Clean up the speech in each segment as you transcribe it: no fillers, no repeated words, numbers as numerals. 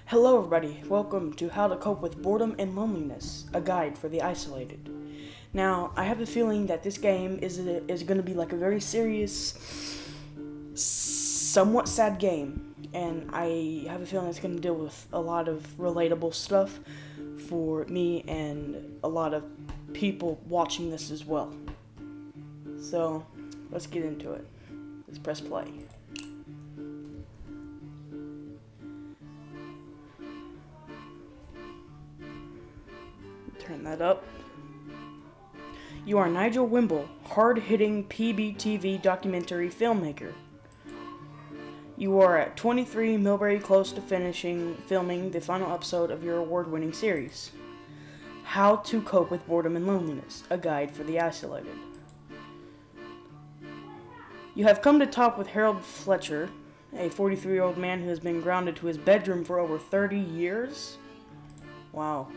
Hello everybody, welcome to How to Cope with Boredom and Loneliness, a guide for the isolated. Now, I have a feeling that this game is going to be like a very serious, somewhat sad game, and I have a feeling it's going to deal with a lot of relatable stuff for me and a lot of people watching this as well. So, let's get into it. Let's press play. Turn that up. You are Nigel Wimble, hard-hitting PBTV documentary filmmaker. You are at 23 Millbury close to finishing filming the final episode of your award-winning series, How to Cope with Boredom and Loneliness, a guide for the isolated. You have come to talk with Harold Fletcher, a 43-year-old man who has been grounded to his bedroom for over 30 years. Wow.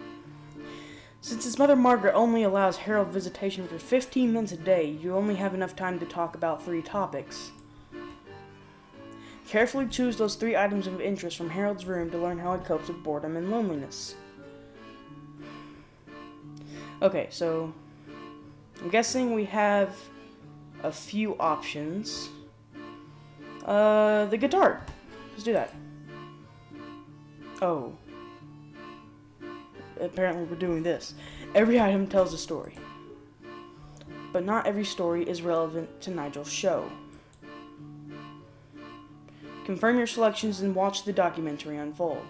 Since his mother Margaret only allows Harold visitation for 15 minutes a day, you only have enough time to talk about 3 topics. Carefully choose those 3 items of interest from Harold's room to learn how he copes with boredom and loneliness. Okay, so I'm guessing we have a few options. The guitar. Let's do that. Oh. Apparently we're doing this. Every item tells a story. But not every story is relevant to Nigel's show. Confirm your selections and watch the documentary unfold.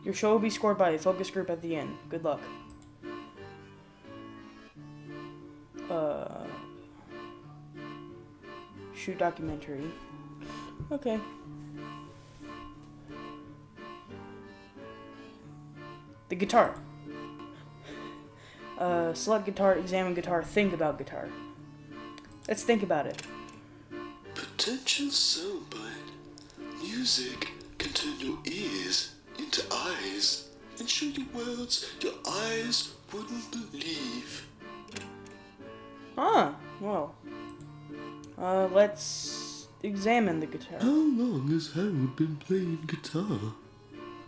Your show will be scored by a focus group at the end. Good luck. Shoot documentary. Okay. The guitar. Select guitar, examine guitar, think about guitar. Let's think about it. Potential soundbite. Music can turn your ears into eyes and show you worlds your eyes wouldn't believe. Well. Let's examine the guitar. How long has Harold been playing guitar?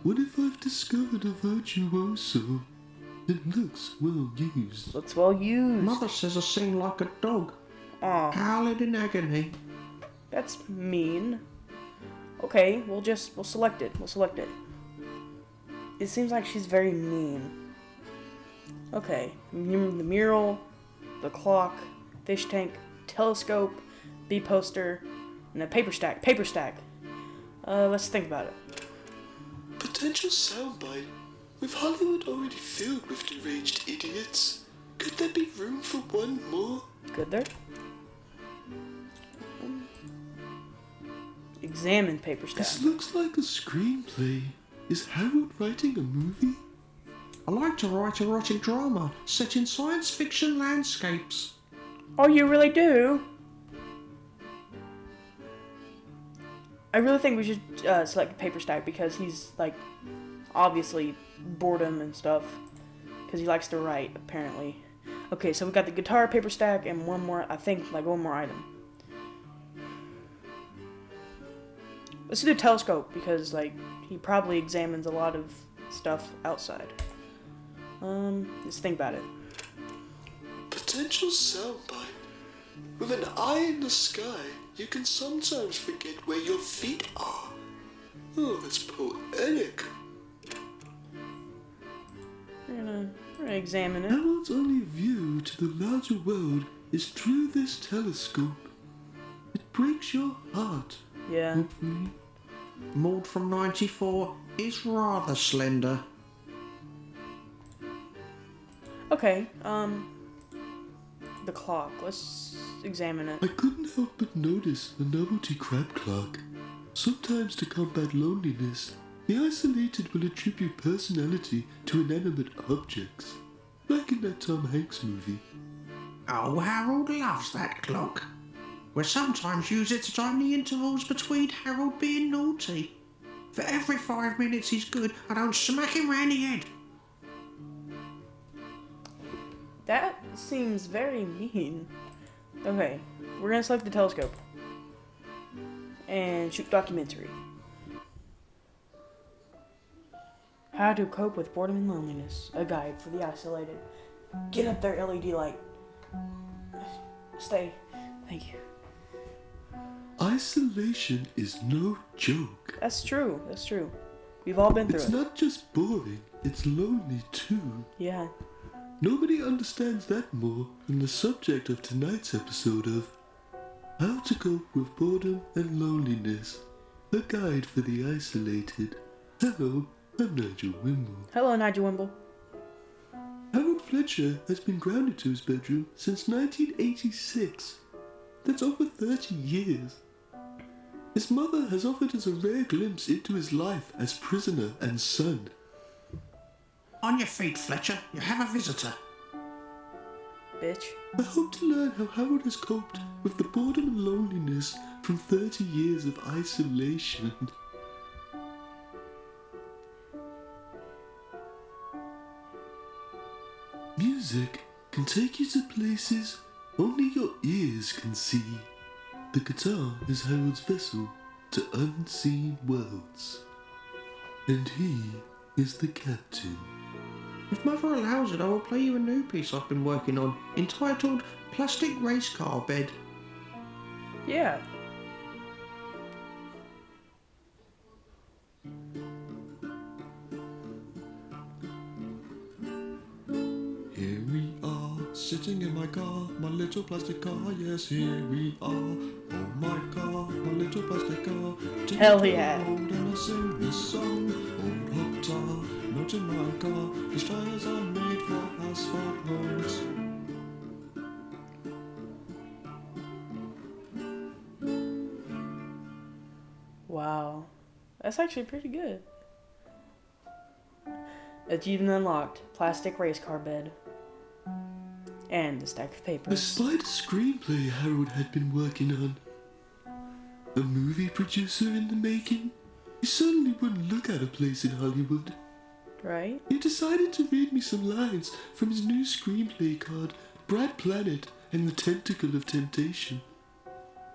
What if I've discovered a virtuoso? It looks well used. Looks well used. Mother says I sing like a dog, Aw, howling in agony. that's mean. Okay, we'll select it. We'll select it. It seems like she's very mean. Okay, the mural, the clock, fish tank, telescope, bee poster, and a paper stack. Paper stack. Let's think about it. Potential soundbite. With Hollywood already filled with deranged idiots, could there be room for one more? Good there. Examine paper stack. This looks like a screenplay. Is Harold writing a movie? I like to write erotic drama set in science fiction landscapes. Oh, you really do? I really think we should select paper stack because he's like obviously boredom and stuff because he likes to write apparently. Okay, so we got the guitar, paper stack, and one more. I think like one more item. Let's do the telescope because like he probably examines a lot of stuff outside. Let's think about it. Potential soundbite. With an eye in the sky, you can sometimes forget where your feet are. Oh, that's poetic. We're gonna examine it. Harold's only view to the larger world is through this telescope. It breaks your heart, Yeah. hopefully. Maud from 94 is rather slender. Okay. The clock. Let's examine it. I couldn't help but notice a novelty crab clock. Sometimes to combat loneliness, the isolated will attribute personality to inanimate objects, like in that Tom Hanks movie. Oh, Harold loves that clock. We sometimes use it to time the intervals between Harold being naughty. For every 5 minutes he's good, I don't smack him round the head. That seems very mean. Okay, we're gonna select the telescope. And shoot documentary. How to cope with boredom and loneliness. A guide for the isolated. Get up there, LED light. Stay. Thank you. Isolation is no joke. That's true. That's true. We've all been through It's it. not just boring, it's lonely too. Yeah. Nobody understands that more than the subject of tonight's episode of How to Cope with Boredom and Loneliness, a guide for the isolated. Hello, I'm Nigel Wimble. Hello, Nigel Wimble. Harold Fletcher has been grounded to his bedroom since 1986. That's over 30 years. His mother has offered us a rare glimpse into his life as prisoner and son. On your feet, Fletcher. You have a visitor. Bitch. I hope to learn how Harold has coped with the boredom and loneliness from 30 years of isolation. Music can take you to places only your ears can see. The guitar is Harold's vessel to unseen worlds. And he is the captain. If Mother allows it, I will play you a new piece I've been working on, entitled Plastic Race Car Bed. Yeah. Here we are, sitting in my car, my little plastic car, yes, here we are. Oh my car, my little plastic car. Hell yeah. Old and I sing this song. Old hot tar, not in my car. These tires are made for asphalt roads. Wow. That's actually pretty good. Achievement unlocked. Plastic race car bed. And a stack of A papers. spider screenplay Harold had been working on. A movie producer in the making. He certainly wouldn't look at a place in Hollywood. Right? He decided to read me some lines from his new screenplay called Brad Planet and the Tentacle of Temptation.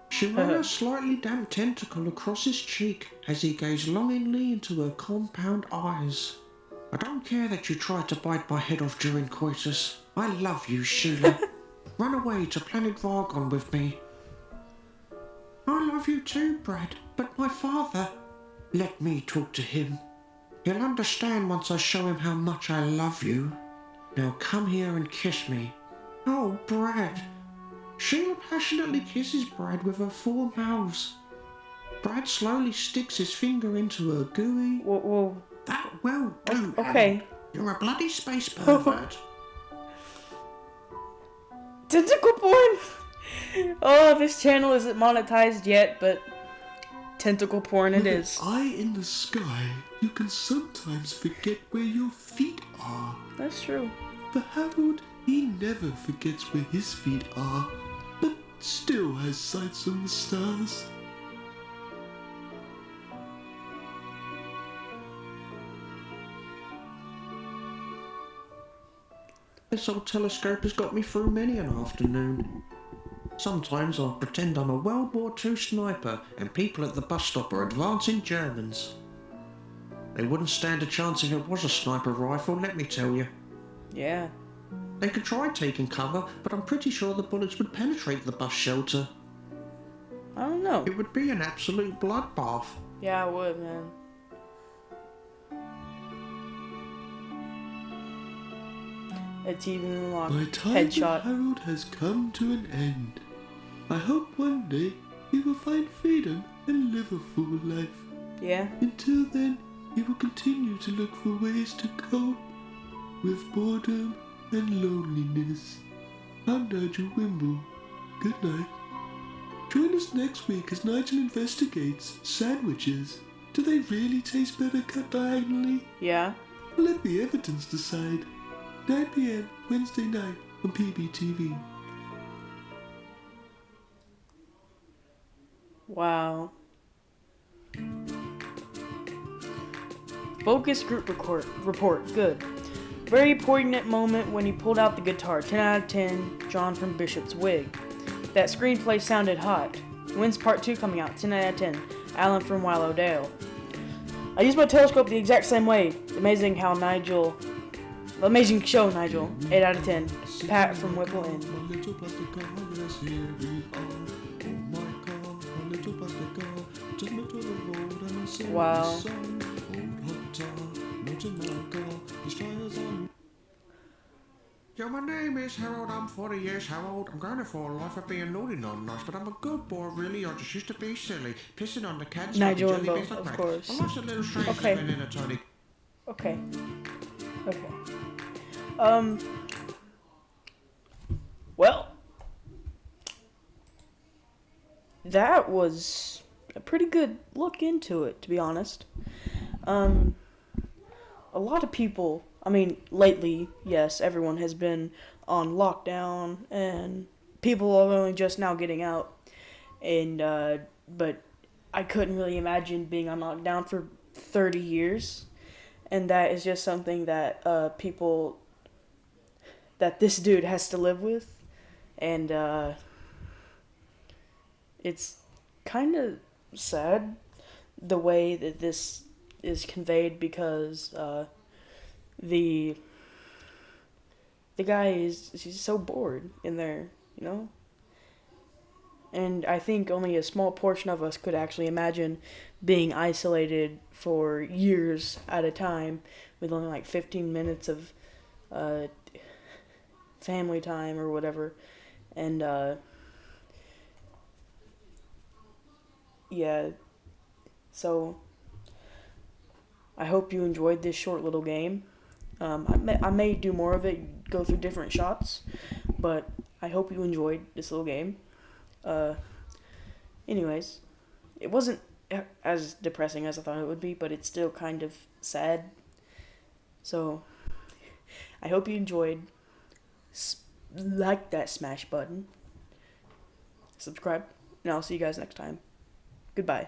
She ran a slightly damp tentacle across his cheek as he gazed longingly into her compound eyes. I don't care that you tried to bite my head off during coitus. I love you, Sheila. Run away to Planet Vargon with me. I love you too, Brad, but my father... Let me talk to him. He'll understand once I show him how much I love you. Now come here and kiss me. Oh, Brad. Sheila passionately kisses Brad with her 4 mouths. Brad slowly sticks his finger into her gooey... Whoa. That will do, Okay. Annie. You're a bloody space pervert. Tentacle porn! Oh, this channel isn't monetized yet, but tentacle porn it With is. an eye in the sky, you can sometimes forget where your feet are. That's true. But Harold, he never forgets where his feet are, but still has sights on the stars. This old telescope has got me through many an afternoon. Sometimes I'll pretend I'm a World War II sniper and people at the bus stop are advancing Germans. They wouldn't stand a chance if it was a sniper rifle, let me tell you. Yeah. They could try taking cover, but I'm pretty sure the bullets would penetrate the bus shelter. I don't know. It would be an absolute bloodbath. Yeah, I would, man. Achievement unlocked. My time Headshot. with Harold has come to an end. I hope one day he will find freedom and live a full life. Yeah. Until then, he will continue to look for ways to cope with boredom and loneliness. I'm Nigel Wimble. Good night. Join us next week as Nigel investigates sandwiches. Do they really taste better cut diagonally? Yeah. Let the evidence decide. 9 p.m. Wednesday night on PBTV. Wow. Focus group report. Good. Very poignant moment when he pulled out the guitar. 10 out of 10. John from Bishop's Wig. That screenplay sounded hot. When's part 2 coming out? 10 out of 10. Alan from Willowdale. I use my telescope the exact same way. Amazing how Nigel... Amazing show, Nigel. 8 out of 10. Pat from Whipple Inn. My little plastic car, yes, here we are. Oh my God, my little plastic car. Just met to the road and I said, Wow. son, old hot tar, not in my car. These tires are... Yo, my name is Harold. I'm 40 years Harold. I'm going to for life for being naughty, not nice, but I'm a good boy, really. I just used to be silly, pissing on the cats. Nigel and jelly Bo, beans like of that. course. I lost a little strange Okay. in a tiny. Okay. Well, that was a pretty good look into it, to be honest. A lot of people, I mean, lately, yes, everyone has been on lockdown, and people are only just now getting out, and, but I couldn't really imagine being on lockdown for 30 years, and that is just something that, that this dude has to live with, and, it's kind of sad the way that this is conveyed, because the guy he's so bored in there, you know? And I think only a small portion of us could actually imagine being isolated for years at a time with only like 15 minutes of family time or whatever. And yeah, so I hope you enjoyed this short little game. I may do more of it, go through different shots, but I hope you enjoyed this little game. Anyways, it wasn't as depressing as I thought it would be, but it's still kind of sad. So, I hope you enjoyed. Like that smash button. Subscribe, and I'll see you guys next time. Goodbye.